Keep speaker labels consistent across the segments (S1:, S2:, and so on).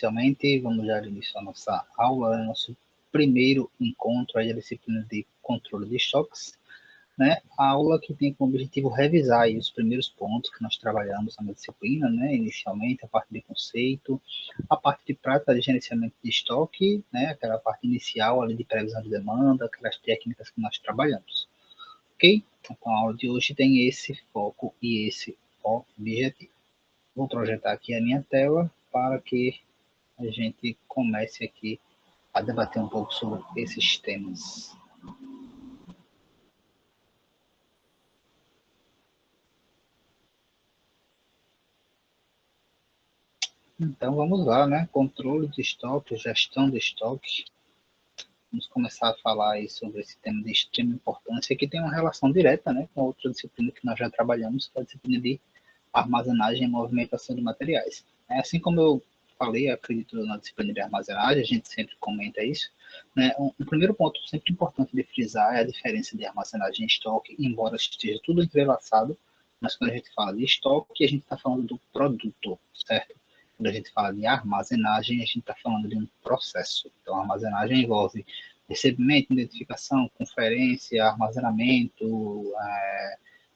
S1: Inicialmente, vamos dar início à nossa aula, nosso primeiro encontro aí da disciplina de controle de estoques, né? A aula que tem como objetivo revisar aí os primeiros pontos que nós trabalhamos na disciplina, né? Inicialmente, a parte de conceito, a parte de prática de gerenciamento de estoque, né? Aquela parte inicial ali de previsão de demanda, aquelas técnicas que nós trabalhamos, ok? Então, a aula de hoje tem esse foco e esse objetivo. Vou projetar aqui a minha tela para que a gente comece aqui a debater um pouco sobre esses temas. Então vamos lá, né? Controle de estoque, gestão de estoque. Vamos começar a falar aí sobre esse tema de extrema importância, que tem uma relação direta, né, com outra disciplina que nós já trabalhamos, que é a disciplina de armazenagem e movimentação de materiais. Assim como eu falei, acredito na disciplina de armazenagem, a gente sempre comenta isso, né? Um primeiro ponto sempre importante de frisar é a diferença de armazenagem e estoque, embora esteja tudo entrelaçado, mas quando a gente fala de estoque, a gente está falando do produto, certo? Quando a gente fala de armazenagem, a gente está falando de um processo. Então, a armazenagem envolve recebimento, identificação, conferência, armazenamento,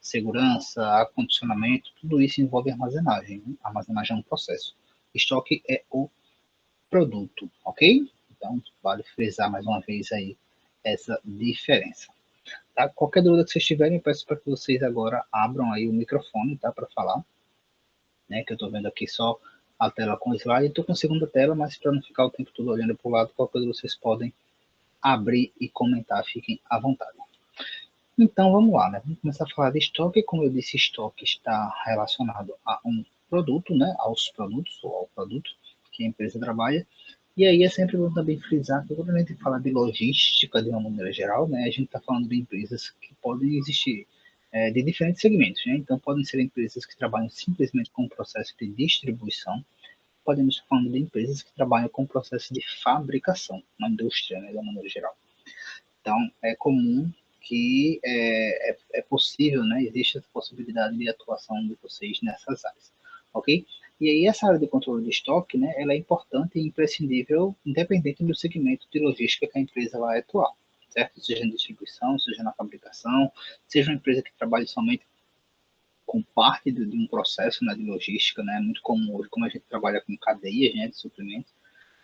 S1: segurança, acondicionamento, tudo isso envolve armazenagem. Né? Armazenagem é um processo. Estoque é o produto, ok? Então, vale frisar mais uma vez aí essa diferença. Tá? Qualquer dúvida que vocês tiverem, eu peço para que vocês agora abram aí o microfone, tá, para falar, né, que eu estou vendo aqui só a tela com slide, estou com a segunda tela, mas para não ficar o tempo todo olhando para o lado, qualquer coisa vocês podem abrir e comentar, fiquem à vontade. Então, vamos lá, né? Vamos começar a falar de estoque. Como eu disse, estoque está relacionado a um produto, né? Aos produtos, ou ao produto que a empresa trabalha. E aí é sempre bom também frisar que quando a gente fala de logística de uma maneira geral, né? A gente está falando de empresas que podem existir de diferentes segmentos, né? Então, podem ser empresas que trabalham simplesmente com o processo de distribuição, podemos estar falando de empresas que trabalham com o processo de fabricação, na indústria, né? De uma maneira geral. Então, é comum que é possível, né? Existe essa possibilidade de atuação de vocês nessas áreas, ok? E aí essa área de controle de estoque, né? Ela é importante e imprescindível, independente do segmento de logística que a empresa vai atuar, certo? Seja na distribuição, seja na fabricação, seja uma empresa que trabalhe somente com parte de um processo, né, de logística, né? É muito comum hoje, como a gente trabalha com cadeias, né, de suprimentos,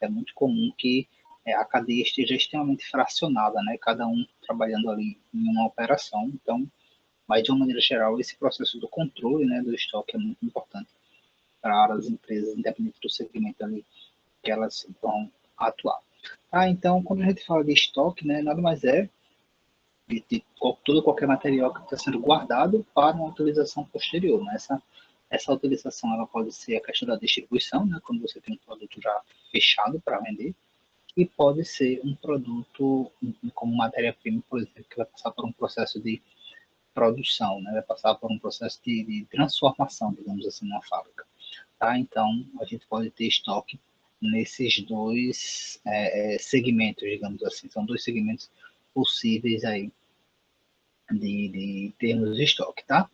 S1: é muito comum que a cadeia esteja extremamente fracionada, né? Cada um trabalhando ali em uma operação. Então, mas de uma maneira geral, esse processo do controle, né, do estoque é muito importante para as empresas, independente do segmento ali que elas vão atuar. Então, quando a gente fala de estoque, né, nada mais é de todo qualquer material que está sendo guardado para uma utilização posterior. Né? Essa utilização ela pode ser a questão da distribuição, né, quando você tem um produto já fechado para vender, e pode ser um produto como matéria-prima, por exemplo, que vai passar por um processo de produção, né? Vai passar por um processo de transformação, digamos assim, na fábrica. Tá? Então, a gente pode ter estoque nesses dois segmentos, digamos assim. São dois segmentos possíveis aí de termos de estoque, tá?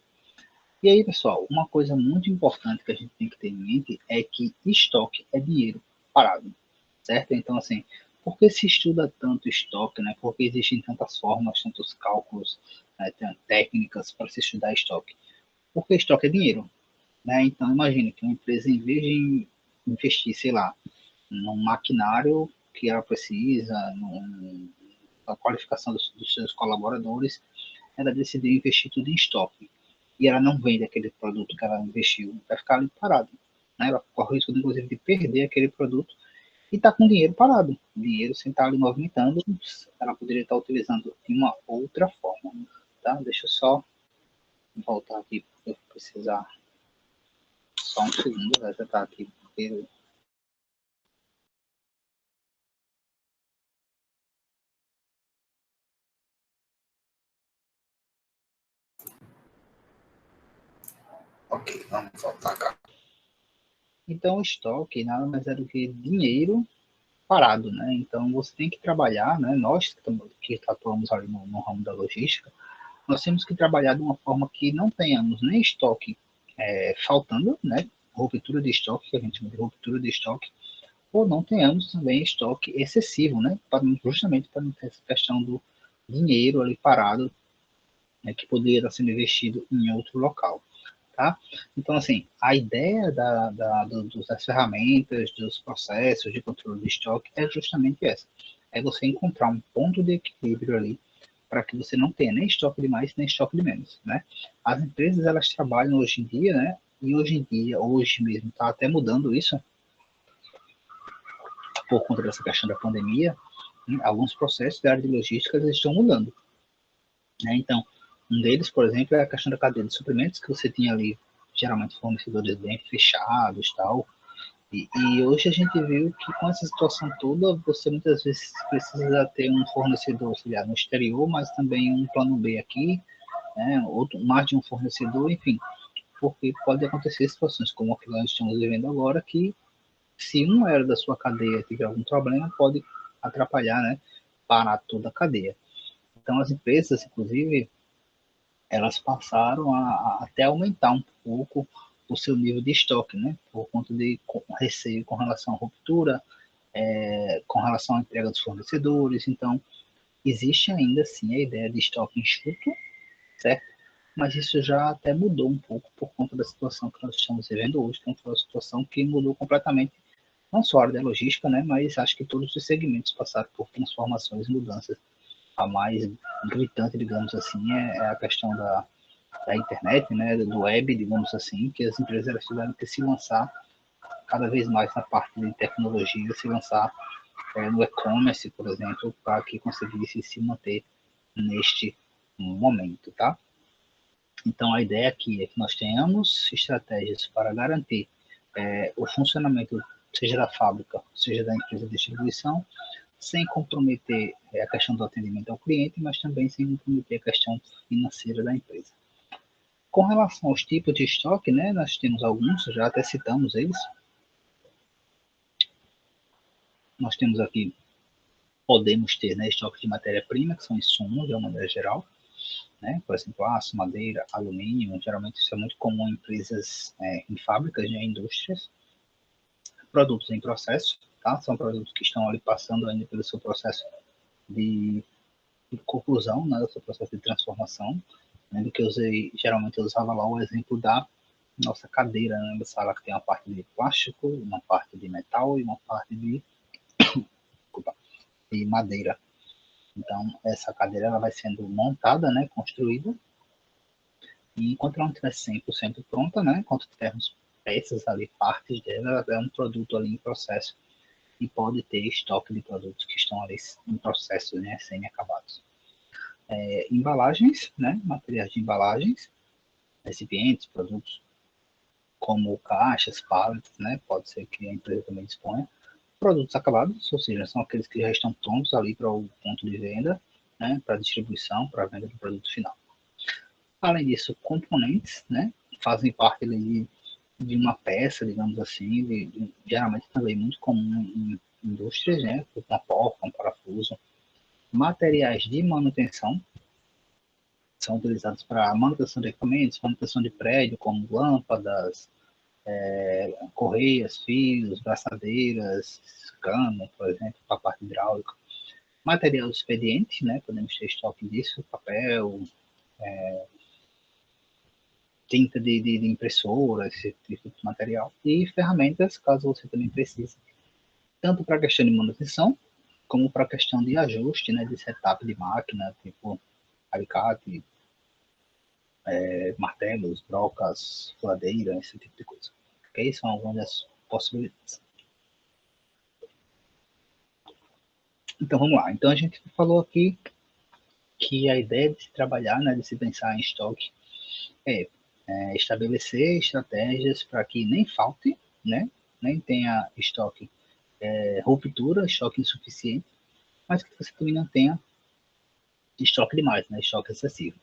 S1: E aí, pessoal, uma coisa muito importante que a gente tem que ter em mente é que estoque é dinheiro parado, certo? Então, assim, por que se estuda tanto estoque, né? Porque existem tantas formas, tantos cálculos, né? Técnicas para se estudar estoque? Porque estoque é dinheiro, né? Então, imagine que uma empresa, em vez de investir, sei lá, num maquinário que ela precisa, na qualificação dos seus colaboradores, ela decidiu investir tudo em estoque. E ela não vende aquele produto que ela investiu, vai ficar ali parado. Né? Ela corre o risco, inclusive, de perder aquele produto e está com dinheiro parado. Dinheiro sem estar ali movimentando, ela poderia estar utilizando de uma outra forma. Tá? Deixa eu só voltar aqui, porque eu vou precisar. Só um segundo, vai já tá aqui. Ok, vamos voltar cá. Então, o estoque nada mais é do que dinheiro parado, né? Então, você tem que trabalhar, né? Nós que atuamos ali no ramo da logística, nós temos que trabalhar de uma forma que não tenhamos nem estoque faltando, né? Ruptura de estoque, que a gente chama de ruptura de estoque, ou não tenhamos também estoque excessivo, né? Justamente para não ter essa questão do dinheiro ali parado, né, que poderia estar sendo investido em outro local. Tá? Então, assim, a ideia das ferramentas, dos processos de controle de estoque é justamente essa. É você encontrar um ponto de equilíbrio ali para que você não tenha nem estoque de mais, nem estoque de menos, né? As empresas, elas trabalham hoje em dia, né? E hoje em dia, hoje mesmo, está até mudando isso, por conta dessa questão da pandemia, né? Alguns processos da área de logística eles estão mudando, né? Então, um deles, por exemplo, é a questão da cadeia de suprimentos, que você tinha ali, geralmente, fornecedores bem fechados tal. E hoje a gente viu que com essa situação toda, você muitas vezes precisa ter um fornecedor auxiliar no exterior, mas também um plano B aqui, né? Outro, mais de um fornecedor, enfim, porque pode acontecer situações como a que nós estamos vivendo agora, que se um elo da sua cadeia tiver algum problema, pode atrapalhar, né? Parar toda a cadeia. Então, as empresas, inclusive, elas passaram a até aumentar um pouco o seu nível de estoque, né? Por conta de receio com relação à ruptura, com relação à entrega dos fornecedores. Então, existe ainda sim a ideia de estoque enxuto, certo? Mas isso já até mudou um pouco por conta da situação que nós estamos vivendo hoje, que foi uma situação que mudou completamente, não só a área da logística, né? Mas acho que todos os segmentos passaram por transformações e mudanças. A mais gritante, digamos assim, é a questão da internet, né, do web, digamos assim, que as empresas elas tiveram que se lançar cada vez mais na parte de tecnologia, se lançar no e-commerce, por exemplo, para que conseguisse se manter neste momento, tá? Então, a ideia aqui é que nós tenhamos estratégias para garantir o funcionamento, seja da fábrica, seja da empresa de distribuição, sem comprometer a questão do atendimento ao cliente, mas também sem comprometer a questão financeira da empresa. Com relação aos tipos de estoque, né, nós temos alguns, já até citamos eles. Nós temos aqui, podemos ter, né, estoque de matéria-prima, que são insumos de uma maneira geral, né, por exemplo, aço, madeira, alumínio, geralmente isso é muito comum em empresas, em fábricas, né, em indústrias. Produtos em processo, tá? São produtos que estão ali passando ainda pelo seu processo de conclusão, né, do seu processo de transformação, né, do que eu usei, geralmente eu usava lá o exemplo da nossa cadeira, né, da sala, que tem uma parte de plástico, uma parte de metal e uma parte de madeira. Então, essa cadeira ela vai sendo montada, né, construída, e enquanto ela não estiver 100% pronta, né, enquanto tivermos peças ali, partes dela, é um produto ali em processo e pode ter estoque de produtos que estão ali em processo, né, semi-acabados. Embalagens, né, materiais de embalagens, recipientes, produtos como caixas, pallets, né, pode ser que a empresa também disponha. Produtos acabados, ou seja, são aqueles que já estão prontos ali para o ponto de venda, né, para distribuição, para a venda do produto final. Além disso, componentes, né, fazem parte de uma peça, digamos assim, geralmente também muito comum em indústrias, né, uma porta, um parafuso. Materiais de manutenção são utilizados para manutenção de equipamentos, manutenção de prédio, como lâmpadas, correias, fios, braçadeiras, cano, por exemplo, para a parte hidráulica. Material expediente, né, podemos ter estoque disso, papel, tinta de impressora, esse tipo de material. E ferramentas, caso você também precise, tanto para a questão de manutenção, como para a questão de ajuste, né, de setup de máquina, tipo alicate, martelos, brocas, furadeira, esse tipo de coisa. Ok? São algumas das possibilidades. Então vamos lá. Então a gente falou aqui que a ideia de se trabalhar, né, de se pensar em estoque, é, estabelecer estratégias para que nem falte, né, nem tenha estoque, ruptura, estoque insuficiente, mas que você também não tenha estoque demais, né, estoque excessivo.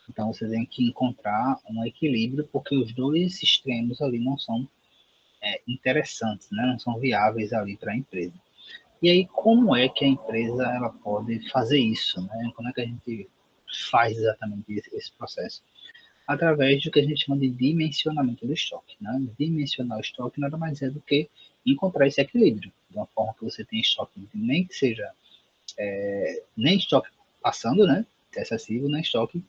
S1: Então você tem que encontrar um equilíbrio, porque os dois extremos ali não são interessantes, né, não são viáveis ali para a empresa. E aí, como é que a empresa ela pode fazer isso? Né? Como é que a gente faz exatamente esse processo? Através do que a gente chama de dimensionamento do estoque. Né? Dimensionar o estoque nada mais é do que encontrar esse equilíbrio. de uma forma que você tem estoque, nem que seja nem estoque passando, né, excessivo, nem estoque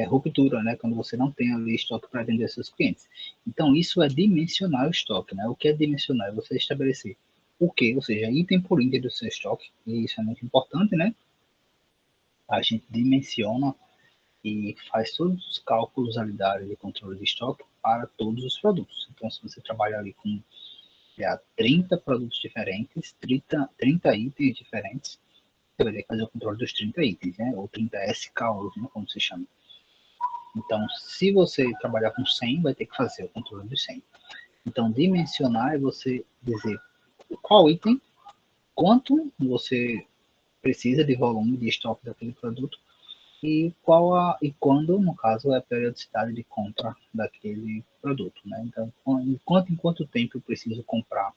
S1: ruptura, né, quando você não tem ali estoque para atender seus clientes. Então, isso é dimensionar o estoque, né? O que é dimensionar? É você estabelecer o que, ou seja, item por item do seu estoque, e isso é muito importante, né? A gente dimensiona e faz todos os cálculos ali da área de controle de estoque para todos os produtos. Então, se você trabalha ali com 30 produtos diferentes, 30 itens diferentes, você vai ter que fazer o controle dos 30 itens, né? Ou 30 SKUs, né? Como se chama. Então, se você trabalhar com 100, vai ter que fazer o controle dos 100. Então, dimensionar é você dizer qual item, quanto você precisa de volume de estoque daquele produto e e quando, no caso, é a periodicidade de compra daquele produto, né? Então, em quanto tempo eu preciso comprar,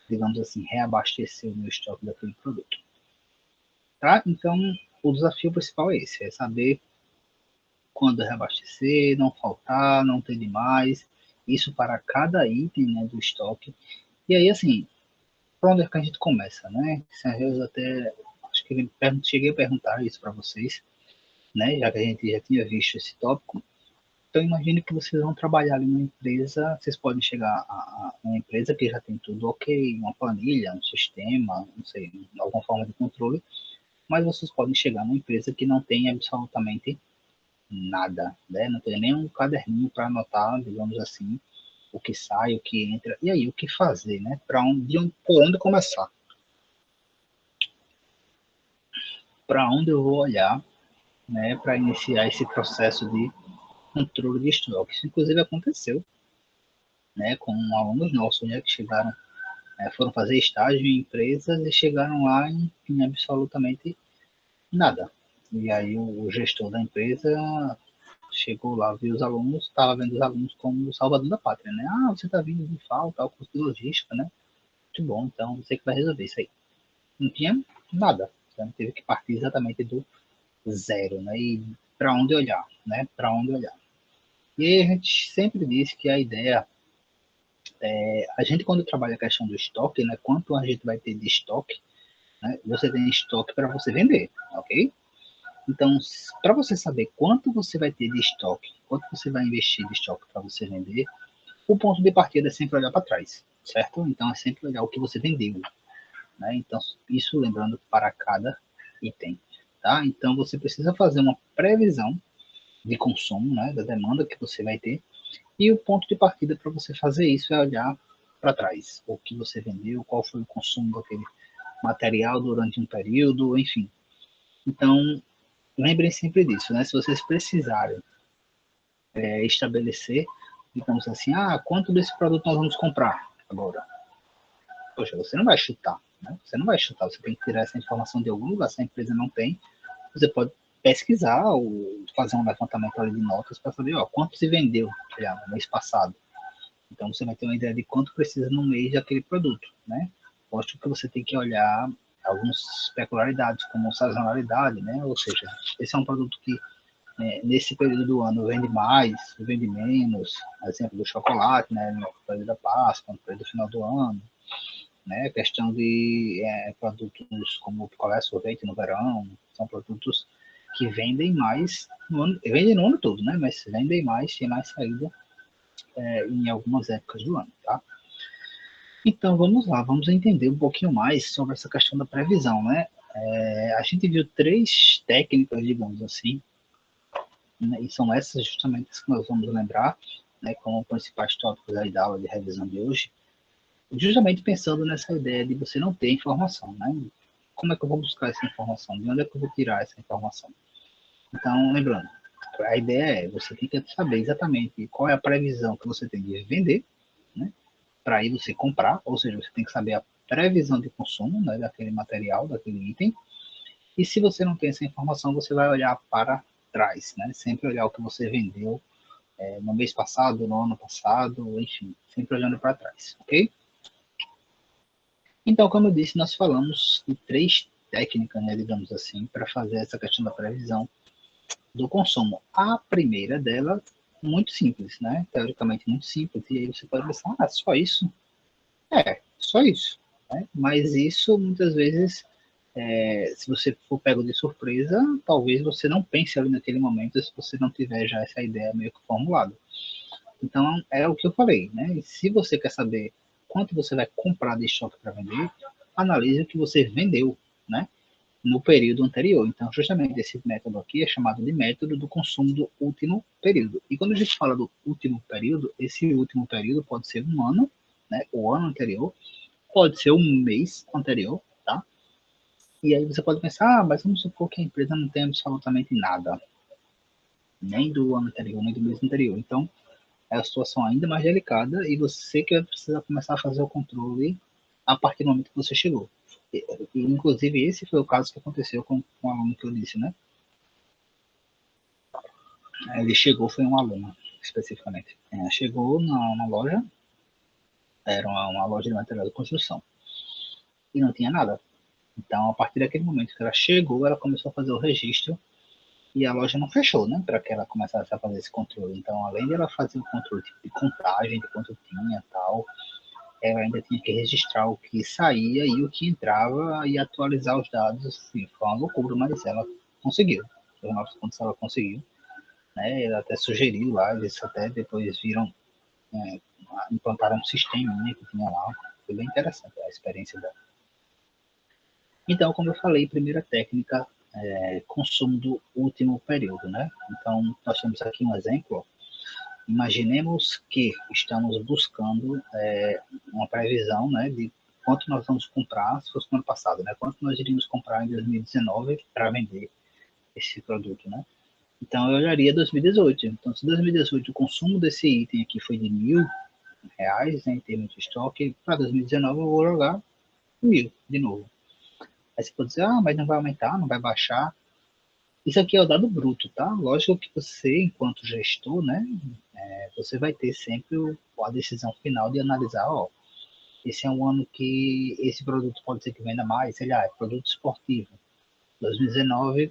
S1: digamos assim, reabastecer o meu estoque daquele produto, tá? Então, o desafio principal é esse, é saber quando reabastecer, não faltar, não ter demais, isso para cada item, né, do estoque. E aí, assim, para onde é que a gente começa, né? Eu até acho que cheguei a perguntar isso para vocês, né? Já que a gente já tinha visto esse tópico. Então, imagine que vocês vão trabalhar ali numa empresa, vocês podem chegar a uma empresa que já tem tudo ok, uma planilha, um sistema, não sei, alguma forma de controle, mas vocês podem chegar numa empresa que não tem absolutamente nada, né? Não tem nem um caderninho para anotar, digamos assim, o que sai, o que entra, e aí o que fazer, né? Por onde começar? Para onde eu vou olhar, né? Para iniciar esse processo de controle de estoque. Isso inclusive aconteceu, né? Com alunos nossos, né? Que chegaram, foram fazer estágio em empresas e chegaram lá em absolutamente nada. E aí o gestor da empresa chegou lá, viu os alunos, estava vendo os alunos como o salvador da pátria, né? Ah, você está vindo de falta, o curso de logística, né? Muito bom, então você que vai resolver isso aí. Não tinha nada, então teve que partir exatamente do zero, né? E para onde olhar, né? Para onde olhar. E aí a gente sempre diz que a ideia a gente quando trabalha a questão do estoque, né? Quanto a gente vai ter de estoque, né? Você tem estoque para você vender, ok? Então, para você saber quanto você vai ter de estoque, quanto você vai investir de estoque para você vender, o ponto de partida é sempre olhar para trás, certo? Então, é sempre olhar o que você vendeu, né? Então, isso lembrando para cada item, tá? Então, você precisa fazer uma previsão de consumo, né? Da demanda que você vai ter. E o ponto de partida para você fazer isso é olhar para trás, o que você vendeu, qual foi o consumo daquele material durante um período, enfim. Então, lembrem sempre disso, né? Se vocês precisarem estabelecer, digamos assim, quanto desse produto nós vamos comprar agora? Poxa, você não vai chutar, né? Você não vai chutar, você tem que tirar essa informação de algum lugar, se a empresa não tem, você pode pesquisar ou fazer um levantamento ali de notas para saber, ó, quanto se vendeu no mês passado. Então você vai ter uma ideia de quanto precisa no mês daquele produto, né? Lógico que você tem que olhar algumas peculiaridades, como sazonalidade, né? Ou seja, esse é um produto que nesse período do ano vende mais, vende menos, exemplo do chocolate, né? No período da Páscoa, no período do final do ano, né? Questão de produtos como picolé, sorvete no verão, são produtos que vendem mais no ano, vendem no ano todo, né? Mas vendem mais, tem mais saída em algumas épocas do ano, tá? Então vamos lá, vamos entender um pouquinho mais sobre essa questão da previsão, né? A gente viu três técnicas, digamos assim, né, e são essas justamente as que nós vamos lembrar, né, como principais tópicos aí da aula de revisão de hoje, justamente pensando nessa ideia de você não ter informação, né? Como é que eu vou buscar essa informação? De onde é que eu vou tirar essa informação? Então, lembrando, a ideia é você tem que saber exatamente qual é a previsão que você tem de vender, né? Para aí você comprar, ou seja, você tem que saber a previsão de consumo, né, daquele material, daquele item. E se você não tem essa informação, você vai olhar para trás, né? Sempre olhar o que você vendeu no mês passado, no ano passado, enfim, sempre olhando para trás, ok? Então, como eu disse, nós falamos de três técnicas, né, digamos assim, para fazer essa questão da previsão do consumo. A primeira dela, muito simples, né? Teoricamente muito simples, e aí você pode pensar, só isso? É. Só isso. Né? Mas isso, muitas vezes, se você for pego de surpresa, talvez você não pense ali naquele momento se você não tiver já essa ideia meio que formulada. Então, é o que eu falei, né? E se você quer saber quanto você vai comprar de estoque para vender, analise o que você vendeu, né? No período anterior. Então, justamente esse método aqui é chamado de método do consumo do último período. E quando a gente fala do último período, esse último período pode ser um ano, né? O ano anterior, pode ser um mês anterior, tá? E aí você pode pensar, mas vamos supor que a empresa não tem absolutamente nada, nem do ano anterior, nem do mês anterior. Então, é a situação ainda mais delicada e você que vai precisar começar a fazer o controle a partir do momento que você chegou. Inclusive, esse foi o caso que aconteceu com um aluno que eu disse, né? Ele chegou, foi um aluno, especificamente. Chegou na loja, era uma loja de material de construção, e não tinha nada. Então, a partir daquele momento que ela chegou, ela começou a fazer o registro e a loja não fechou, né? Para que ela começasse a fazer esse controle. Então, além de ela fazer o controle tipo, de contagem de quanto tinha tal, ela ainda tinha que registrar o que saía e o que entrava e atualizar os dados. Assim, foi uma loucura, mas ela conseguiu. No final das contas, ela conseguiu. Né? Ela até sugeriu lá, eles até depois viram, é, implantaram um sistema que tinha lá. Foi bem interessante a experiência dela. Então, como eu falei, primeira técnica, consumo do último período, né? Então, nós temos aqui um exemplo. Imaginemos que estamos buscando uma previsão, né, de quanto nós vamos comprar, se fosse no ano passado, né? Quanto nós iríamos comprar em 2019 para vender esse produto, né? Então, eu olharia 2018. Então, se 2018 o consumo desse item aqui foi de R$ 1.000, né, em termos de estoque, para 2019 eu vou jogar 1.000 de novo. Aí você pode dizer, mas não vai aumentar, não vai baixar. Isso aqui é o dado bruto, tá? Lógico que você, enquanto gestor, né, você vai ter sempre a decisão final de analisar, ó, esse é um ano que esse produto pode ser que venda mais, sei lá, é produto esportivo. 2019,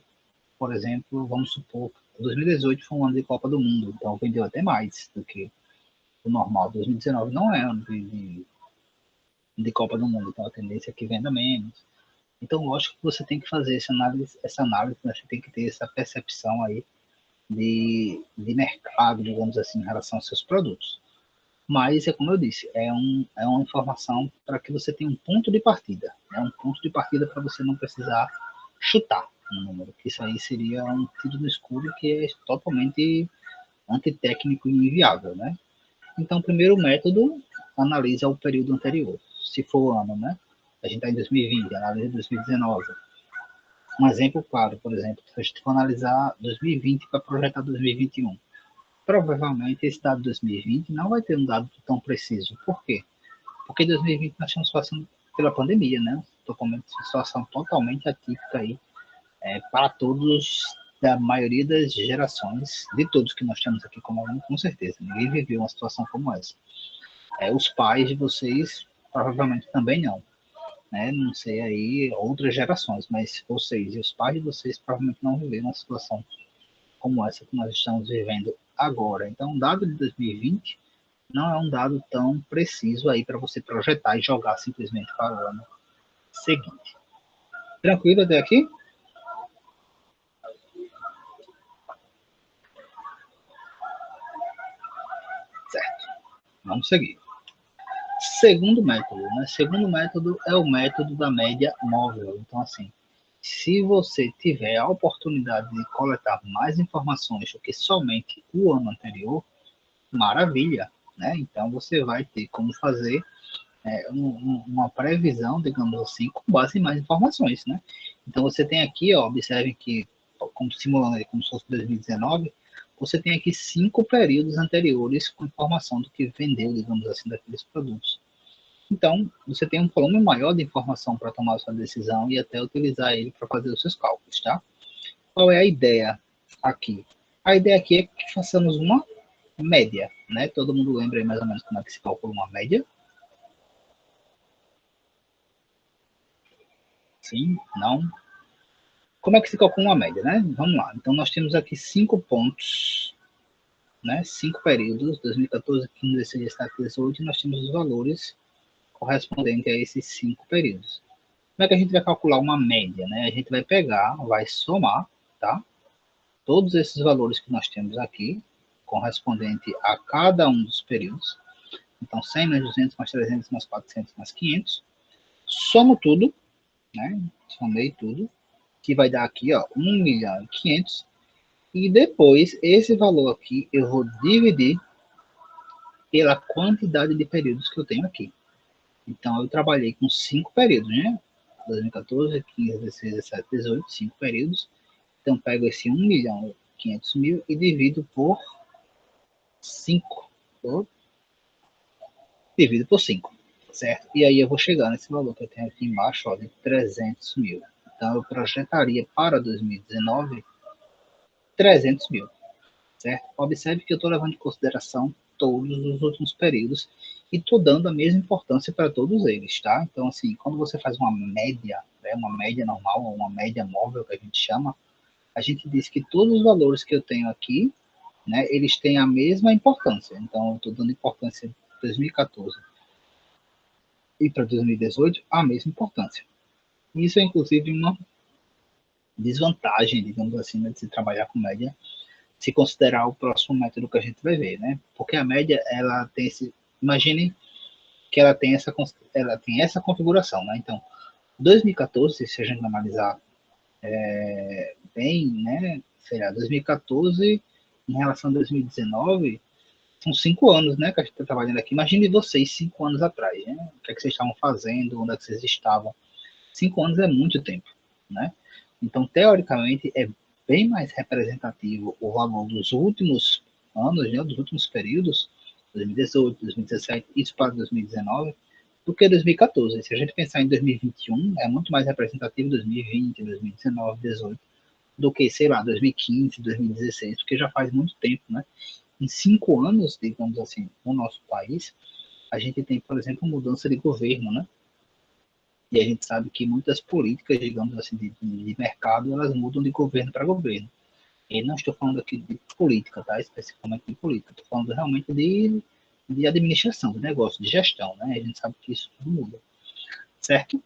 S1: por exemplo, vamos supor, 2018 foi um ano de Copa do Mundo, então vendeu até mais do que o normal. 2019 não é ano de Copa do Mundo, então a tendência é que venda menos. Então, lógico que você tem que fazer essa análise, né? Você tem que ter essa percepção aí de mercado, digamos assim, em relação aos seus produtos. Mas, é como eu disse, é uma informação para que você tenha um ponto de partida. É um ponto de partida para você não precisar chutar um número, que isso aí seria um tiro no escuro que é totalmente antitécnico e inviável, né? Então, o primeiro método analisa o período anterior, se for o ano, né? A gente está em 2020, analisa 2019. Um exemplo claro, por exemplo, se a gente for analisar 2020 para projetar 2021, provavelmente esse dado de 2020 não vai ter um dado tão preciso. Por quê? Porque em 2020 nós estamos passando pela pandemia, né? Totalmente, situação totalmente atípica aí para todos, da maioria das gerações, de todos que nós temos aqui como aluno, com certeza. Ninguém viveu uma situação como essa. Os pais de vocês provavelmente também não. Né? Não sei aí outras gerações, mas vocês e os pais de vocês provavelmente não viveram uma situação como essa que nós estamos vivendo agora. Então, o dado de 2020 não é um dado tão preciso aí para você projetar e jogar simplesmente para o ano seguinte. Tranquilo até aqui? Certo. Vamos seguir. Segundo método, né? Segundo método é o método da média móvel. Então, assim, se você tiver a oportunidade de coletar mais informações do que somente o ano anterior, maravilha, né? Então você vai ter como fazer uma previsão, digamos assim, com base em mais informações, né? Então você tem aqui, ó, observem que, como simulando como se fosse 2019, você tem aqui 5 períodos anteriores com informação do que vendeu, digamos assim, daqueles produtos. Então, você tem um volume maior de informação para tomar a sua decisão e até utilizar ele para fazer os seus cálculos, tá? Qual é a ideia aqui? A ideia aqui é que façamos uma média, né? Todo mundo lembra aí mais ou menos como é que se calcula uma média? Sim? Não? Como é que se calcula uma média, né? Vamos lá. Então, nós temos aqui 5 pontos, né? 5 períodos, 2014, 15, 16, 17, 18, e nós temos os valores correspondente a esses 5 períodos. Como é que a gente vai calcular uma média, né? A gente vai pegar, vai somar, tá? Todos esses valores que nós temos aqui, correspondente a cada um dos períodos. Então, 100 mais 200 mais 300 mais 400 mais 500. Somo tudo, né? Somei tudo, que vai dar aqui, ó, 1.500.000. E depois, esse valor aqui, eu vou dividir pela quantidade de períodos que eu tenho aqui. Então, eu trabalhei com 5 períodos, né? 2014, 15, 16, 17, 18, 5 períodos. Então, pego esse 1.500.000 e divido por 5. Divido por 5, certo? E aí eu vou chegar nesse valor que eu tenho aqui embaixo, ó, de 300 mil. Então, eu projetaria para 2019 300 mil, certo? Observe que eu estou levando em consideração todos os últimos períodos e estou dando a mesma importância para todos eles, tá? Então, assim, quando você faz uma média, né, uma média normal ou uma média móvel, que a gente chama, a gente diz que todos os valores que eu tenho aqui, né, eles têm a mesma importância. Então, eu estou dando importância para 2014 e para 2018 a mesma importância. Isso é, inclusive, uma desvantagem, digamos assim, né, de se trabalhar com média, se considerar o próximo método que a gente vai ver, né? Porque a média, ela tem esse... Imaginem que ela tem essa configuração, né? Então, 2014, se a gente analisar bem, né? Sei lá, 2014 em relação a 2019, são 5 anos, né, que a gente está trabalhando aqui. Imagine vocês 5 anos atrás, né? O que é que vocês estavam fazendo, onde é que vocês estavam. 5 anos é muito tempo, né? Então, teoricamente, é bem mais representativo o valor dos últimos anos, né, dos últimos períodos, 2018, 2017, isso para 2019, do que 2014. Se a gente pensar em 2021, é muito mais representativo 2020, 2019, 2018, do que, sei lá, 2015, 2016, porque já faz muito tempo, né? Em 5 anos, digamos assim, no nosso país, a gente tem, por exemplo, mudança de governo, né? E a gente sabe que muitas políticas, digamos assim, de mercado, elas mudam de governo para governo. E não estou falando aqui de política, tá? Especificamente de política. Estou falando realmente de administração, de negócio, de gestão, né? A gente sabe que isso tudo muda, certo?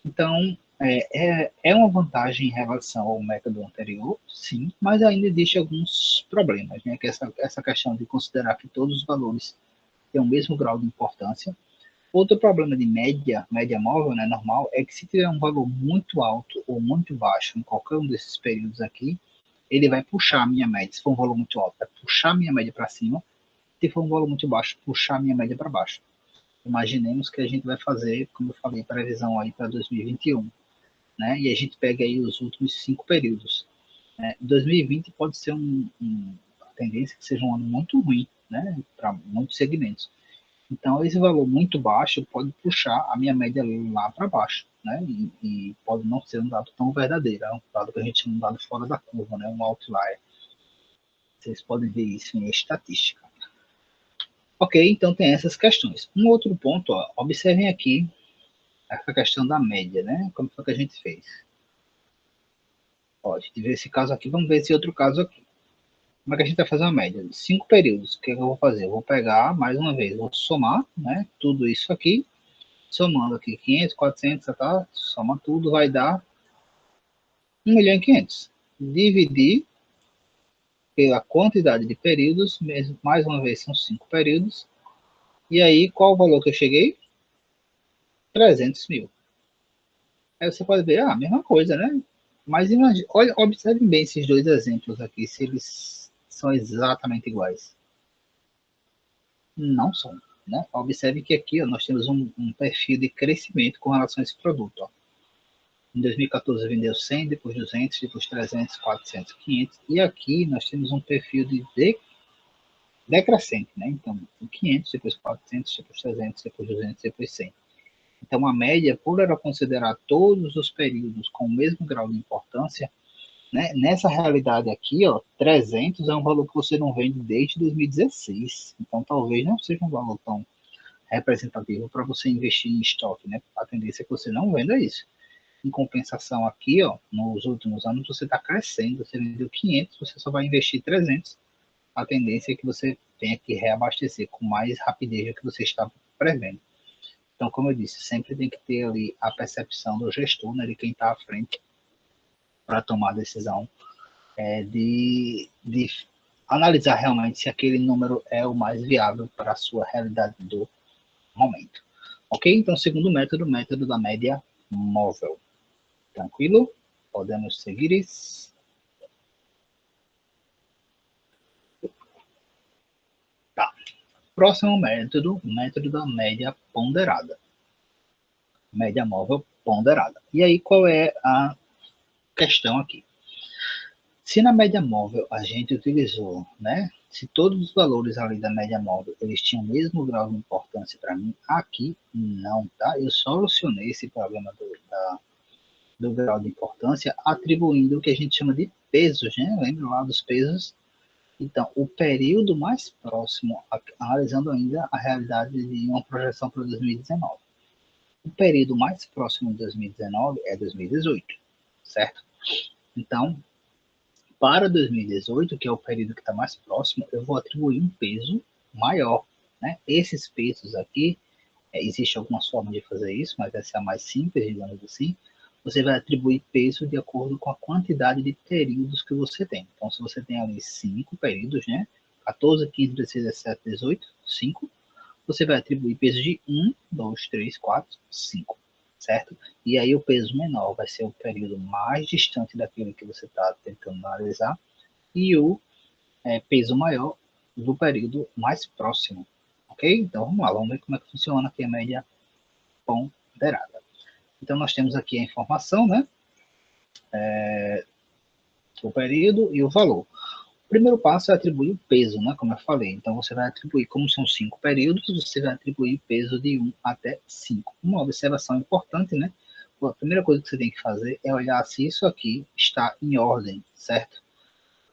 S1: Então, é uma vantagem em relação ao método anterior, sim, mas ainda existe alguns problemas, né? Que essa questão de considerar que todos os valores têm o mesmo grau de importância. Outro problema de média móvel, né, normal, é que se tiver um valor muito alto ou muito baixo em qualquer um desses períodos aqui, ele vai puxar a minha média. Se for um valor muito alto, vai puxar a minha média para cima. Se for um valor muito baixo, puxar a minha média para baixo. Imaginemos que a gente vai fazer, como eu falei, previsão aí para 2021, né? E a gente pega aí os últimos 5 períodos. Né? 2020 pode ser a tendência que seja um ano muito ruim, né? Para muitos segmentos. Então, esse valor muito baixo pode puxar a minha média lá para baixo, né? E pode não ser um dado tão verdadeiro, é um dado que a gente chama de dado fora da curva, né? Um outlier. Vocês podem ver isso em estatística. Ok, então tem essas questões. Um outro ponto, ó, observem aqui essa questão da média, né? Como foi que a gente fez? Ó, a gente vê esse caso aqui, vamos ver esse outro caso aqui. Como é que a gente vai fazer uma média? 5 períodos. O que, é que eu vou fazer? Eu vou pegar, mais uma vez, vou somar, né? Tudo isso aqui. Somando aqui 500, 400, tá? Soma tudo, vai dar 1.500.000. Dividir pela quantidade de períodos, mesmo, mais uma vez são 5 períodos. E aí, qual o valor que eu cheguei? 300 mil. Aí você pode ver, a mesma coisa, né? Mas imagine, olha, observem bem esses dois exemplos aqui, se eles são exatamente iguais. Não são, né? Observe que aqui ó, nós temos um perfil de crescimento com relação a esse produto. Ó. Em 2014 vendeu 100, depois 200, depois 300, 400, 500. E aqui nós temos um perfil de decrescente, né? Então, 500, depois 400, depois 300, depois 200, depois 100. Então, a média, por ela considerar todos os períodos com o mesmo grau de importância, né? Nessa realidade aqui, ó, 300 é um valor que você não vende desde 2016. Então, talvez não seja um valor tão representativo para você investir em estoque, né? A tendência é que você não venda isso. Em compensação aqui, ó, nos últimos anos você está crescendo, você vendeu 500, você só vai investir 300. A tendência é que você tenha que reabastecer com mais rapidez do que você estava prevendo. Então, como eu disse, sempre tem que ter ali a percepção do gestor, né, de quem está à frente, para tomar a decisão de analisar realmente se aquele número é o mais viável para a sua realidade do momento. Ok? Então, segundo método, o método da média móvel. Tranquilo? Podemos seguir isso. Tá. Próximo método, o método da média ponderada. Média móvel ponderada. E aí, qual é a questão aqui? Se na média móvel a gente utilizou, né? Se todos os valores ali da média móvel eles tinham o mesmo grau de importância para mim, aqui não, tá? Eu solucionei esse problema do grau de importância atribuindo o que a gente chama de pesos, né? Lembra lá dos pesos? Então, o período mais próximo, analisando ainda a realidade de uma projeção para 2019. O período mais próximo de 2019 é 2018, certo? Então, para 2018, que é o período que está mais próximo, eu vou atribuir um peso maior. Né? Esses pesos aqui, existe algumas formas de fazer isso, mas essa é a mais simples, digamos assim. Você vai atribuir peso de acordo com a quantidade de períodos que você tem. Então, se você tem ali 5 períodos, né? 14, 15, 16, 17, 18, 5, você vai atribuir peso de 1, 2, 3, 4, 5, certo? E aí o peso menor vai ser o período mais distante daquele que você está tentando analisar e o peso maior do período mais próximo, ok? Então vamos lá, vamos ver como é que funciona aqui a média ponderada. Então nós temos aqui a informação, né? O período e o valor. O primeiro passo é atribuir o peso, né? Como eu falei. Então, você vai atribuir, como são 5 períodos, você vai atribuir peso de 1 até 5. Uma observação importante, né? A primeira coisa que você tem que fazer é olhar se isso aqui está em ordem, certo?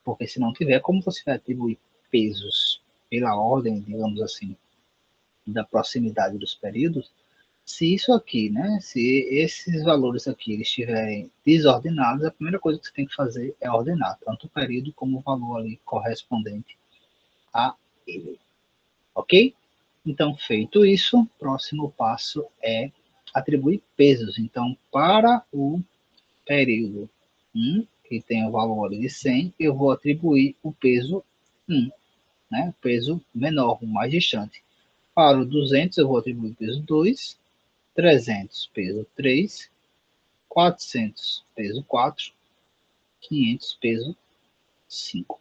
S1: Porque se não tiver, como você vai atribuir pesos pela ordem, digamos assim, da proximidade dos períodos, se isso aqui, né, se esses valores aqui eles estiverem desordenados, a primeira coisa que você tem que fazer é ordenar tanto o período como o valor ali correspondente a ele. Ok? Então, feito isso, próximo passo é atribuir pesos. Então, para o período 1, que tem o valor de 100, eu vou atribuir o peso 1, né, o peso menor, o mais distante. Para o 200, eu vou atribuir o peso 2, 300, peso 3, 400, peso 4, 500, peso 5.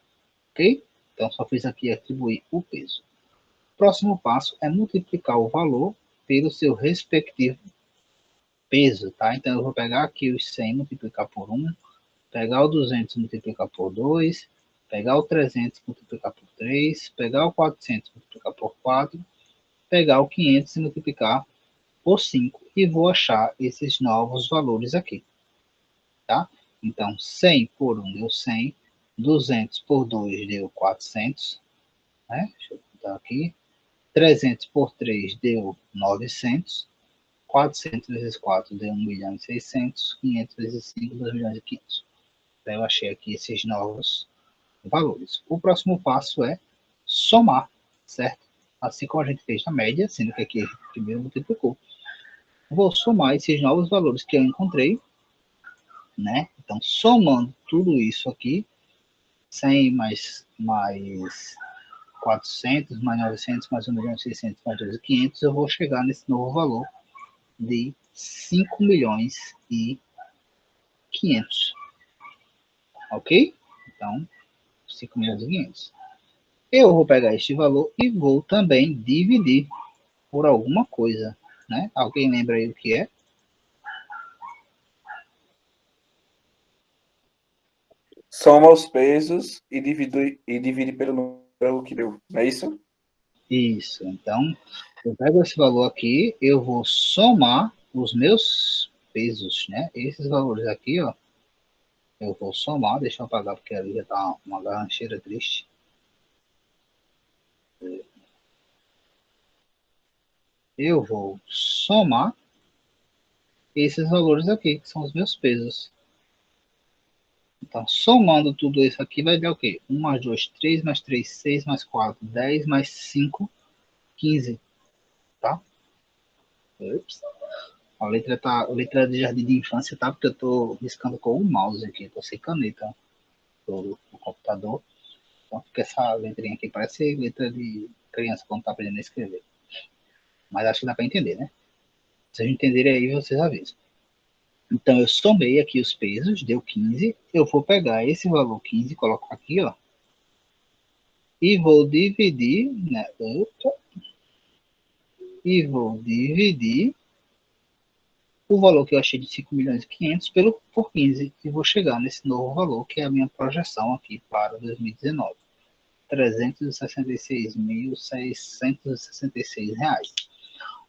S1: Ok? Então, só fiz aqui atribuir o peso. Próximo passo é multiplicar o valor pelo seu respectivo peso, tá? Então, eu vou pegar aqui os 100 multiplicar por 1, pegar o 200 multiplicar por 2, pegar o 300 multiplicar por 3, pegar o 400 multiplicar por 4, pegar o 500 e multiplicar por 5 e vou achar esses novos valores aqui, tá? Então, 100 por 1 deu 100, 200 por 2 deu 400, né? Deixa eu botar aqui. 300 por 3 deu 900, 400 vezes 4 deu 1 milhão e 600, 500 vezes 5, 2 milhões e 500. Então, eu achei aqui esses novos valores. O próximo passo é somar, certo? Assim como a gente fez na média, sendo que aqui a gente primeiro multiplicou. Vou somar esses novos valores que eu encontrei, né? Então, somando tudo isso aqui, 100 mais 400, mais 900, mais 1 milhão e 600, mais 2.500, eu vou chegar nesse novo valor de 5 milhões e 500. Ok? Então, 5 milhões e 500. Eu vou pegar este valor e vou também dividir por alguma coisa, né? Alguém lembra aí o que é?
S2: Soma os pesos e divide pelo número que deu. Não é isso?
S1: Isso. Então, eu pego esse valor aqui, eu vou somar os meus pesos, né? Esses valores aqui, ó, eu vou somar, deixa eu apagar porque ali já tá uma garrancheira triste. Eu vou somar esses valores aqui, que são os meus pesos. Então, somando tudo isso aqui, vai dar o quê? 1 mais 2, 3 mais 3, 6 mais 4, 10 mais 5, 15, tá? Ups. A letra de jardim de infância tá, porque eu tô riscando com o mouse aqui, tô sem caneta do computador. Então fica essa letrinha aqui, parece letra de criança quando tá aprendendo a escrever. Mas acho que dá para entender, né? Se vocês entenderem aí, vocês avisam. Então eu somei aqui os pesos, deu 15. Eu vou pegar esse valor 15, coloco aqui, ó. E vou dividir, né? E vou dividir o valor que eu achei de 5 milhões e 500 por 15 e vou chegar nesse novo valor, que é a minha projeção aqui para 2019. R$ 366.666.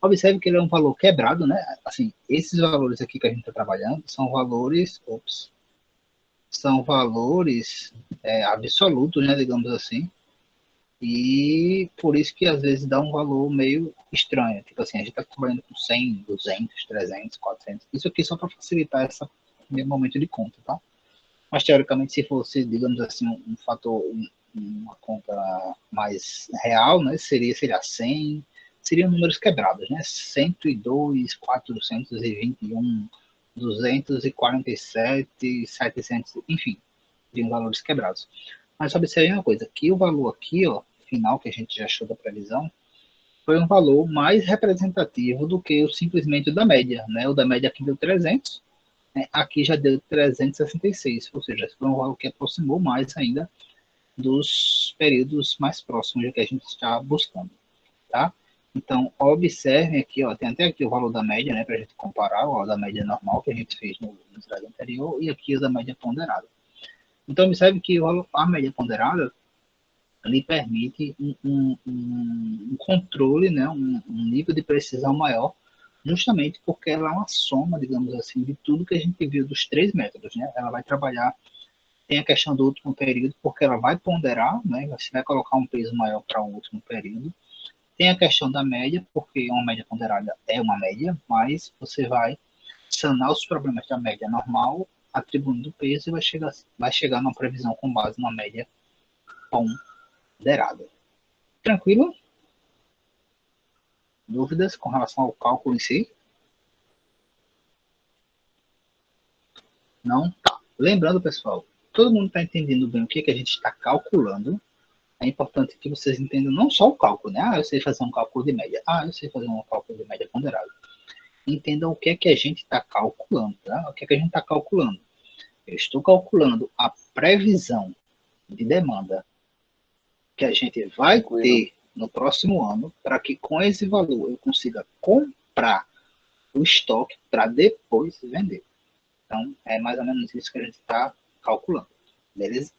S1: Observe que ele é um valor quebrado, né? Assim, esses valores aqui que a gente está trabalhando são valores, são valores absolutos, né? Digamos assim. E por isso que às vezes dá um valor meio estranho. Tipo assim, a gente está trabalhando com 100, 200, 300, 400. Isso aqui só para facilitar esse meu momento de conta, tá? Mas teoricamente, se fosse, digamos assim, um fator, uma conta mais real, né? Seria 100, seriam números quebrados, né? 102, 421, 247, 700, enfim, seriam valores quebrados. Mas observe uma coisa, que o valor aqui, ó, final que a gente já achou da previsão, foi um valor mais representativo do que o simplesmente o da média, né? O da média aqui deu 300, né? Aqui já deu 366, ou seja, foi um valor que aproximou mais ainda dos períodos mais próximos que a gente está buscando, tá? Então, observem aqui, ó, tem até aqui o valor da média, né, para a gente comparar, o da média normal que a gente fez no slide anterior e aqui o da média ponderada. Então, observe que a média ponderada lhe permite um controle, né, um nível de precisão maior, justamente porque ela é uma soma, digamos assim, de tudo que a gente viu dos três métodos. Né? Ela vai trabalhar, tem a questão do último período, porque ela vai ponderar, né, você vai colocar um peso maior para o último período. Tem a questão da média, porque uma média ponderada é uma média, mas você vai sanar os problemas da média normal, atribuindo peso e vai chegar numa previsão com base numa média ponderada. Tranquilo? Dúvidas com relação ao cálculo em si? Não? Tá. Lembrando, pessoal, todo mundo está entendendo bem o que a gente está calculando. É importante que vocês entendam não só o cálculo, né? Ah, eu sei fazer um cálculo de média. Ah, eu sei fazer um cálculo de média ponderada. Entendam o que é que a gente está calculando, tá? O que é que a gente está calculando? Eu estou calculando a previsão de demanda que a gente vai ter no próximo ano para que com esse valor eu consiga comprar o estoque para depois vender. Então, é mais ou menos isso que a gente está calculando. Beleza?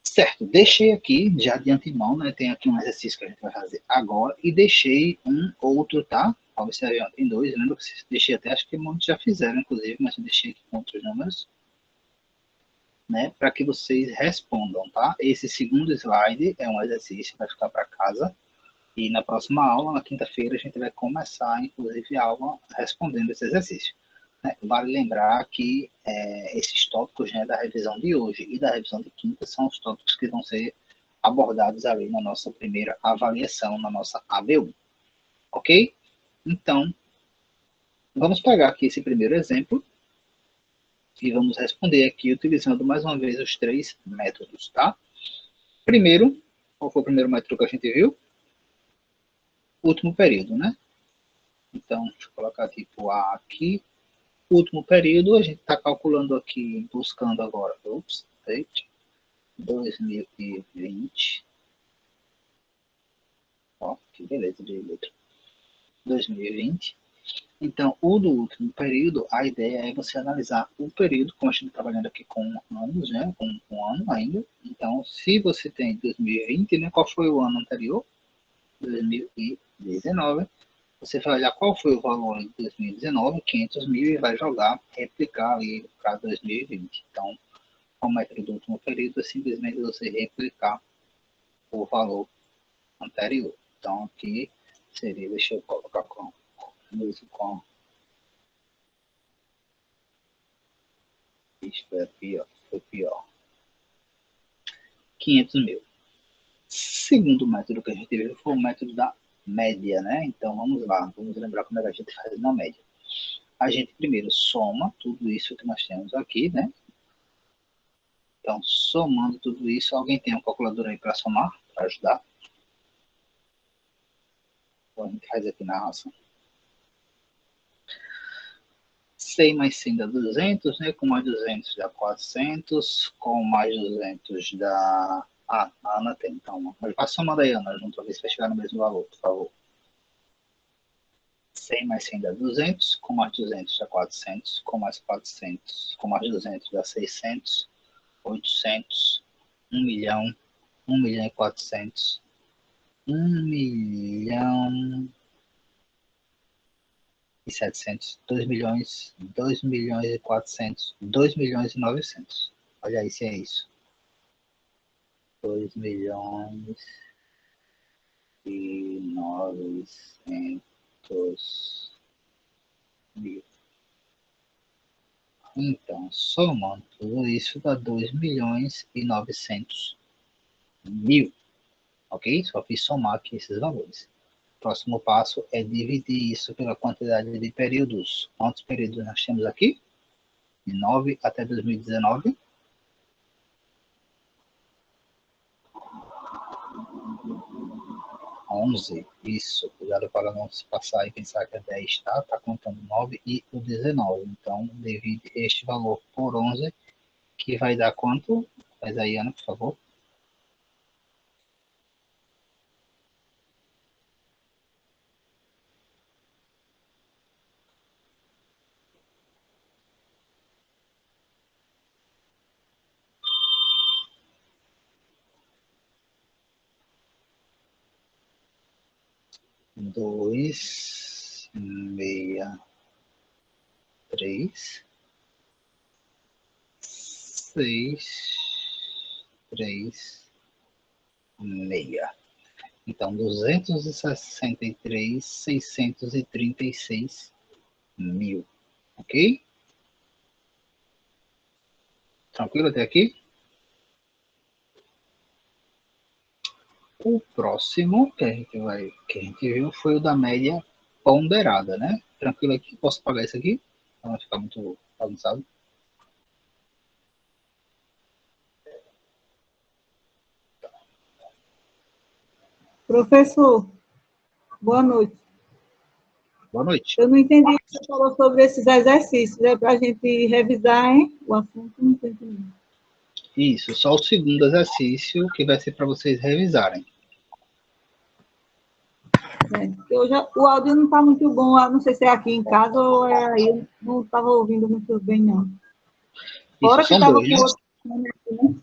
S1: Certo, deixei aqui já de antemão, né? Tem aqui um exercício que a gente vai fazer agora e deixei um outro, tá? Observe, tem dois, lembra que deixei até, acho que muitos já fizeram, inclusive, mas eu deixei aqui com outros números, né? Para que vocês respondam, tá? Esse segundo slide é um exercício, vai ficar para casa. E na próxima aula, na quinta-feira, a gente vai começar, inclusive, a aula respondendo esse exercício. Vale lembrar que esses tópicos, né, da revisão de hoje e da revisão de quinta são os tópicos que vão ser abordados ali na nossa primeira avaliação, na nossa ABU. Ok? Então, vamos pegar aqui esse primeiro exemplo e vamos responder aqui utilizando mais uma vez os três métodos, tá? Primeiro, qual foi o primeiro método que a gente viu? Último período, né? Então, deixa eu colocar tipo A aqui. Último período, a gente está calculando aqui, buscando agora, 2020, ó, que beleza de letra, 2020. Então, o do último período, a ideia é você analisar o período, como a gente está trabalhando aqui com anos, né, com ano ainda. Então, se você tem 2020, né, qual foi o ano anterior? 2019. Você vai olhar qual foi o valor em 2019, 500 mil, e vai jogar, replicar ali para 2020. Então, o método do último período é simplesmente você replicar o valor anterior. Então, aqui seria, deixa eu colocar com isso foi pior. 500 mil. Segundo método que a gente viu foi o método da média, né? Então, vamos lá. Vamos lembrar como é que a gente faz uma média. A gente primeiro soma tudo isso que nós temos aqui, né? Então, somando tudo isso, alguém tem uma calculadora aí para somar, para ajudar? Então, a gente faz aqui na raça. 100 mais 100 dá 200, né? Com mais 200 dá 400, com mais 200 dá... Ah, a Ana tem, então. A soma da Ana, junto a ver se vai chegar no mesmo valor, por favor. 100 mais 100 dá 200, com mais 200 dá 400, com mais 400, com mais 200 dá 600, 800, 1 milhão, 1 milhão e 400, 1 milhão e 700, 2 milhões, 2 milhões e 400, 2 milhões e 900. Olha aí se é isso. 2 milhões e 900 mil. Então, somando tudo isso dá 2 milhões e 900 mil. Ok? Só fiz somar aqui esses valores. O próximo passo é dividir isso pela quantidade de períodos. Quantos períodos nós temos aqui? De 9 até 2019. 11. Isso. Cuidado para não se passar e pensar que é 10, tá? Está contando 9 e o 19. Então, divide este valor por 11, que vai dar quanto? Faz aí, Ana, por favor. Dois, meia, 3, 6, 3, meia. Então, 263.636 mil. Ok? Tranquilo até aqui? O próximo que a gente viu foi o da média ponderada, né? Tranquilo aqui? Posso pagar isso aqui? Para não ficar muito bagunçado.
S3: Professor, boa noite.
S1: Boa noite.
S3: Eu não entendi o que você falou sobre esses exercícios. É para a gente revisar, hein? O assunto não entendi.
S1: Isso, só o segundo exercício que vai ser para vocês revisarem.
S3: O áudio não está muito bom, não sei se é aqui em casa ou é aí, eu não estava ouvindo muito bem, não. Fora
S1: Isso,
S3: que
S1: são
S3: estava
S1: dois,
S3: com
S1: né?
S3: outro.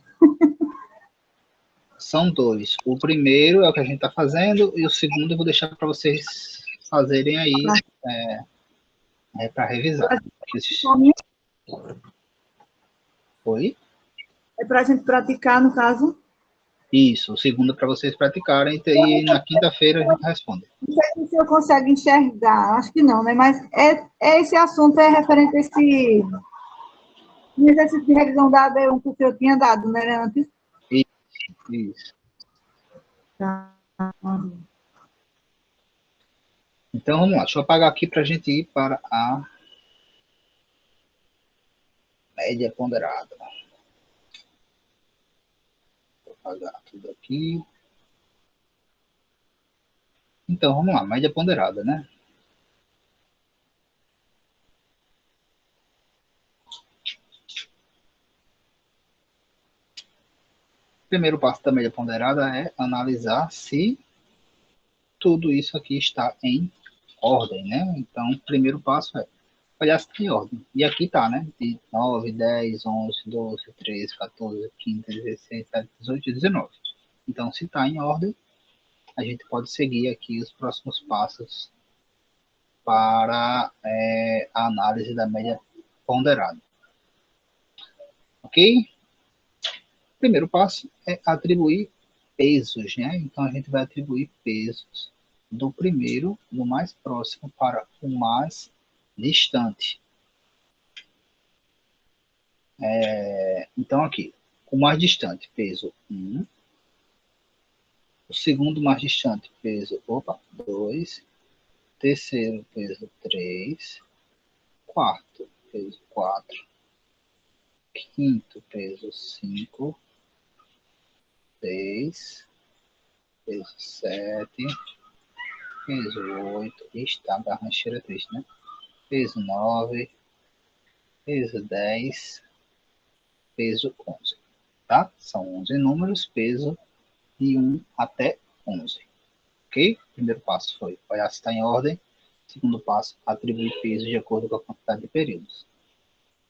S1: São dois. O primeiro é o que a gente está fazendo e o segundo eu vou deixar para vocês fazerem aí para revisar. Oi?
S3: É para a gente praticar, no caso.
S1: Isso, o segundo é para vocês praticarem e na quinta-feira a gente responde.
S3: Não sei se o senhor consegue enxergar, acho que não, né? Mas esse assunto é referente a esse exercício de revisão da AD1 que o senhor tinha dado, né, antes?
S1: Isso.
S3: Tá.
S1: Então vamos lá, deixa eu apagar aqui para a gente ir para a média ponderada. Vou apagar tudo aqui. Então vamos lá, média ponderada, né? O primeiro passo da média ponderada é analisar se tudo isso aqui está em ordem, né? Então, o primeiro passo é olhar se está em ordem. E aqui está, né? De 9, 10, 11, 12, 13, 14, 15, 16, 17, 18 e 19. Então, se está em ordem, a gente pode seguir aqui os próximos passos para a análise da média ponderada. Ok? O primeiro passo é atribuir pesos, né? Então, a gente vai atribuir pesos do primeiro, do mais próximo, para o mais distante. Então, aqui, o mais distante, peso 1, O segundo mais distante, peso, 2. Terceiro, peso 3. Quarto, peso 4. Quinto, peso 5. 6. Peso 7. Peso 8. Está a rancheira triste, né? Peso 9. Peso 10. Peso 11. Tá? São 11 números, peso de 1 até 11. Ok? Primeiro passo foi olhar se está em ordem. Segundo passo, atribuir peso de acordo com a quantidade de períodos.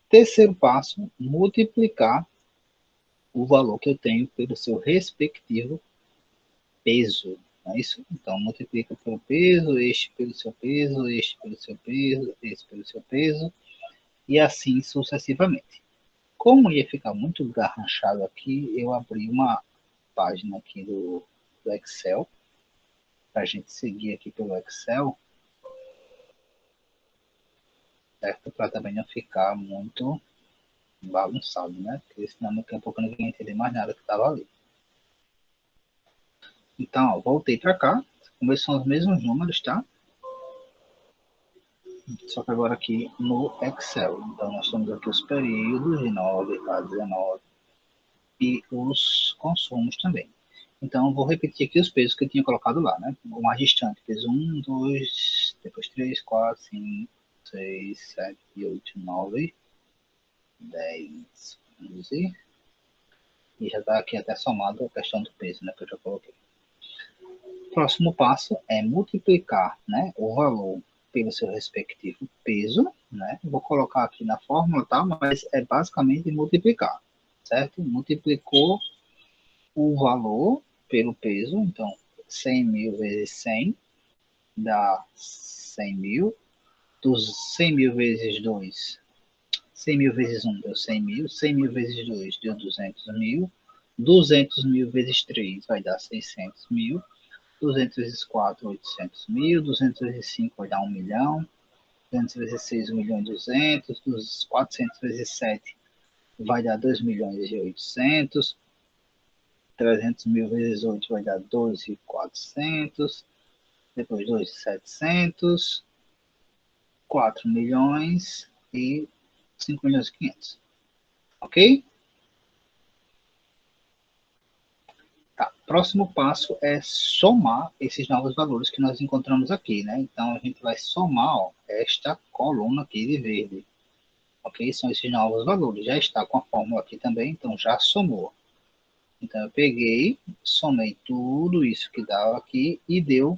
S1: Terceiro passo, multiplicar o valor que eu tenho pelo seu respectivo peso. Não é isso? Então, multiplica pelo peso, este pelo seu peso, este pelo seu peso, este pelo seu peso, e assim sucessivamente. Como ia ficar muito garranchado aqui, eu abri uma página aqui do Excel, para a gente seguir aqui pelo Excel, certo? Para também não ficar muito bagunçado, né? Porque senão daqui a pouco ninguém ia entender mais nada que estava ali. Então, ó, voltei para cá, como são os mesmos números, tá? Só que agora aqui no Excel. Então, nós temos aqui os períodos de 9 a 19 e os consumos também. Então, vou repetir aqui os pesos que eu tinha colocado lá, né? O mais distante, peso 1, 2, depois 3, 4, 5, 6, 7, 8, 9, 10, 11. E já está aqui até somado a questão do peso, né? Que eu já coloquei. O próximo passo é multiplicar, né, o valor pelo seu respectivo peso, né? Vou colocar aqui na fórmula, tá? Mas é basicamente multiplicar, certo? Multiplicou o valor pelo peso, então 100 mil vezes 100 dá 100 mil, dos 100 mil vezes 2, 100 mil vezes 1 deu 100 mil, 100 mil vezes 2 deu 200 mil, 200 mil vezes 3 vai dar 600 mil, 200 vezes 4, 800 mil, 200 vezes 5 vai dar 1 milhão, 200 vezes 6, 1 milhão e 200, 400 vezes 7 vai dar 2 milhões e 800, 300 mil vezes 8 vai dar 12.400, depois 2.700, 4 milhões e 5 milhões e 500. Ok? Tá. Próximo passo é somar esses novos valores que nós encontramos aqui, né? Então, a gente vai somar, ó, esta coluna aqui de verde. Ok? São esses novos valores. Já está com a fórmula aqui também, então já somou. Então, eu peguei, somei tudo isso que dava aqui e deu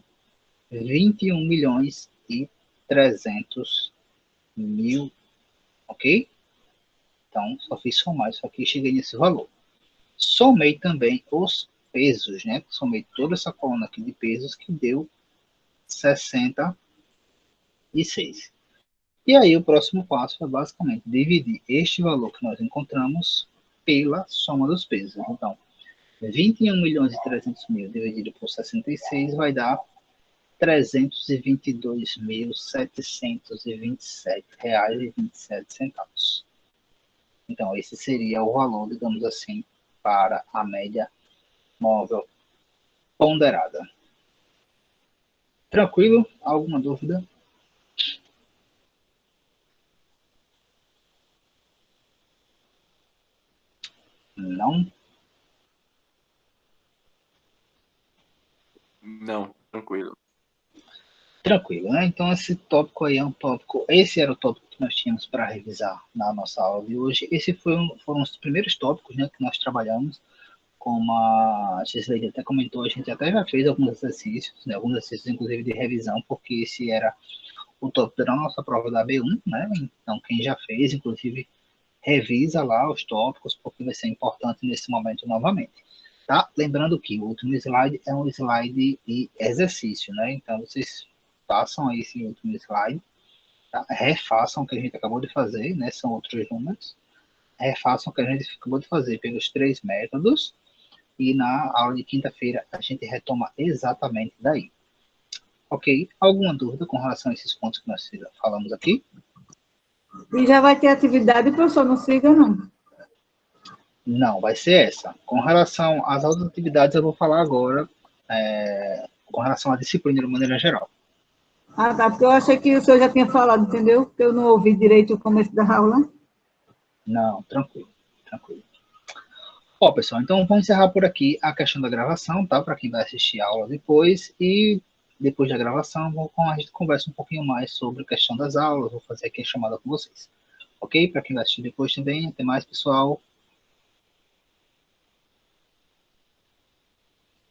S1: 21 milhões e 300 mil, ok? Então, só fiz somar isso aqui e cheguei nesse valor. Somei também os pesos, né? Somei toda essa coluna aqui de pesos que deu 66. E aí, o próximo passo é basicamente dividir este valor que nós encontramos pela soma dos pesos. Então, 21 milhões e 300 mil dividido por 66 vai dar R$ 322.727,27. Então, esse seria o valor, digamos assim, para a média móvel ponderada. Tranquilo? Alguma dúvida? Não?
S2: Não, tranquilo.
S1: Tranquilo, né? Então, esse tópico aí é um tópico... Esse era o tópico que nós tínhamos para revisar na nossa aula de hoje. Esse foram os primeiros tópicos, né, que nós trabalhamos. Como a Gisleide até comentou, a gente até já fez alguns exercícios, né, alguns exercícios, inclusive, de revisão, porque esse era o tópico da nossa prova da B1, né? Então, quem já fez, inclusive, revisa lá os tópicos, porque vai ser importante nesse momento novamente. Tá? Lembrando que o último slide é um slide de exercício, né? Então, vocês façam aí esse último slide, tá? Refaçam o que a gente acabou de fazer, né? São outros números. Refaçam o que a gente acabou de fazer pelos 3 métodos, e na aula de quinta-feira a gente retoma exatamente daí. Ok? Alguma dúvida com relação a esses pontos que nós falamos aqui?
S3: E já vai ter atividade, professor, não siga, não.
S1: Não, vai ser essa. Com relação às outras atividades, eu vou falar agora com relação à disciplina de maneira geral.
S3: Ah, tá, porque eu achei que o senhor já tinha falado, entendeu? Porque eu não ouvi direito o começo da aula.
S1: Não, tranquilo, tranquilo. Ó, pessoal, então vamos encerrar por aqui a questão da gravação, tá? Para quem vai assistir a aula depois. E depois da gravação, a gente conversa um pouquinho mais sobre a questão das aulas. Vou fazer aqui a chamada com vocês. Ok? Para quem vai assistir depois também. Até mais, pessoal.